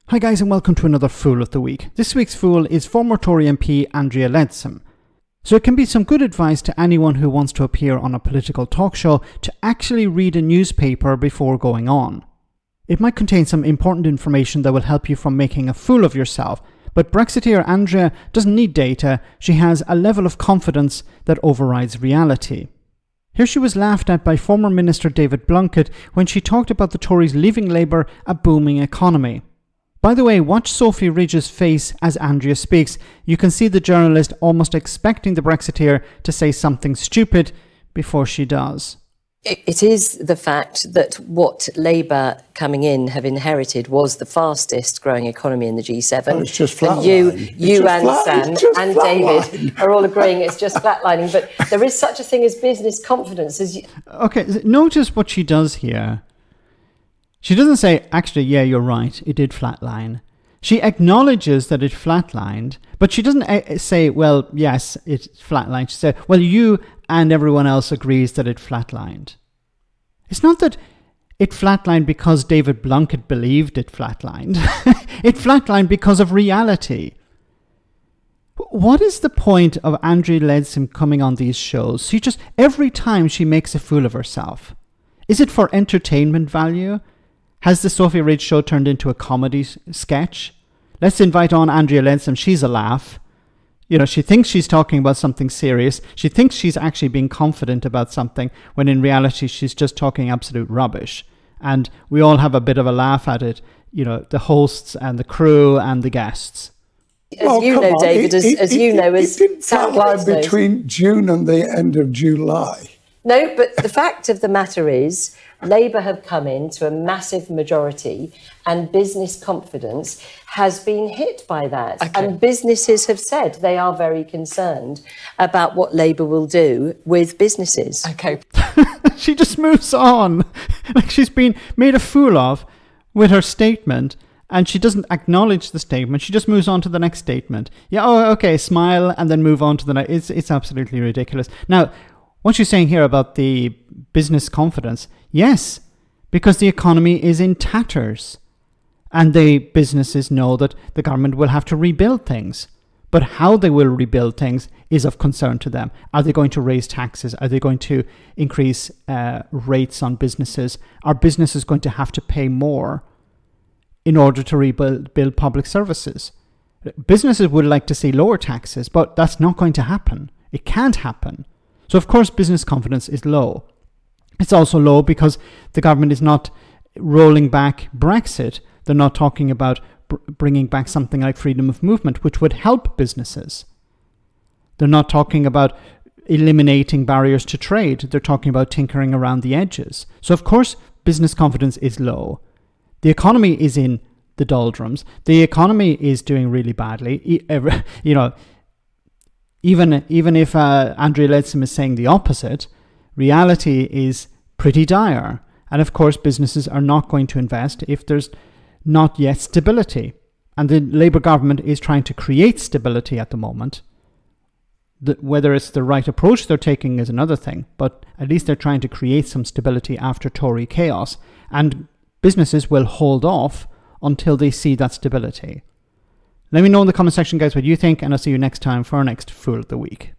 Hi guys and welcome to another Fool of the Week. This week's Fool is former Tory MP Andrea Leadsom. So it can be some good advice to anyone who wants to appear on a political talk show to actually read a newspaper before going on. It might contain some important information that will help you from making a fool of yourself, but Brexiteer Andrea doesn't need data. She has a level of confidence that overrides reality. Here she was laughed at by former Minister David Blunkett when she talked about the Tories leaving Labour a booming economy. By the way, watch Sophy Ridge's face as Andrea speaks. You can see the journalist almost expecting the Brexiteer to say something stupid before she does. It is the fact that what Labour coming in have inherited was the fastest growing economy in the G7. Well, it's just flatlining. And you and Sam and David are all agreeing it's just flatlining. But there is such a thing as business confidence. Okay, notice what she does here. She doesn't say, actually, yeah, you're right, it did flatline. She acknowledges that it flatlined, but she doesn't say, well, yes, it flatlined. She said, well, you and everyone else agrees that it flatlined. It's not that it flatlined because David Blunkett believed it flatlined. It flatlined because of reality. What is the point of Andrea Leadsom coming on these shows? Every time she makes a fool of herself. Is it for entertainment value? Has the Sophy Ridge show turned into a comedy sketch? Let's invite on Andrea Leadsom. She's a laugh. She thinks she's talking about something serious. She thinks she's actually being confident about something, when in reality she's just talking absolute rubbish. And we all have a bit of a laugh at it, the hosts and the crew and the guests. As you know, David, as you know, it didn't flatline between June and the end of July. No, but the fact of the matter is, Labour have come into a massive majority and business confidence has been hit by that. Okay. And businesses have said they are very concerned about what Labour will do with businesses. Okay. She just moves on. Like she's been made a fool of with her statement, and she doesn't acknowledge the statement. She just moves on to the next statement. Yeah, oh, okay, smile, and then move on to the next. It's absolutely ridiculous. Now, what she's saying here about the business confidence, yes, because the economy is in tatters and the businesses know that the government will have to rebuild things. But how they will rebuild things is of concern to them. Are they going to raise taxes? Are they going to increase rates on businesses? Are businesses going to have to pay more in order to rebuild public services? Businesses would like to see lower taxes, but that's not going to happen. It can't happen. So, of course, business confidence is low. It's also low because the government is not rolling back Brexit. They're not talking about bringing back something like freedom of movement, which would help businesses. They're not talking about eliminating barriers to trade. They're talking about tinkering around the edges. So, of course, business confidence is low. The economy is in the doldrums. The economy is doing really badly. Even if Andrea Leadsom is saying the opposite, reality is pretty dire. And of course, businesses are not going to invest if there's not yet stability. And the Labour government is trying to create stability at the moment. Whether it's the right approach they're taking is another thing, but at least they're trying to create some stability after Tory chaos. And businesses will hold off until they see that stability. Let me know in the comment section, guys, what you think, and I'll see you next time for our next Fool of the Week.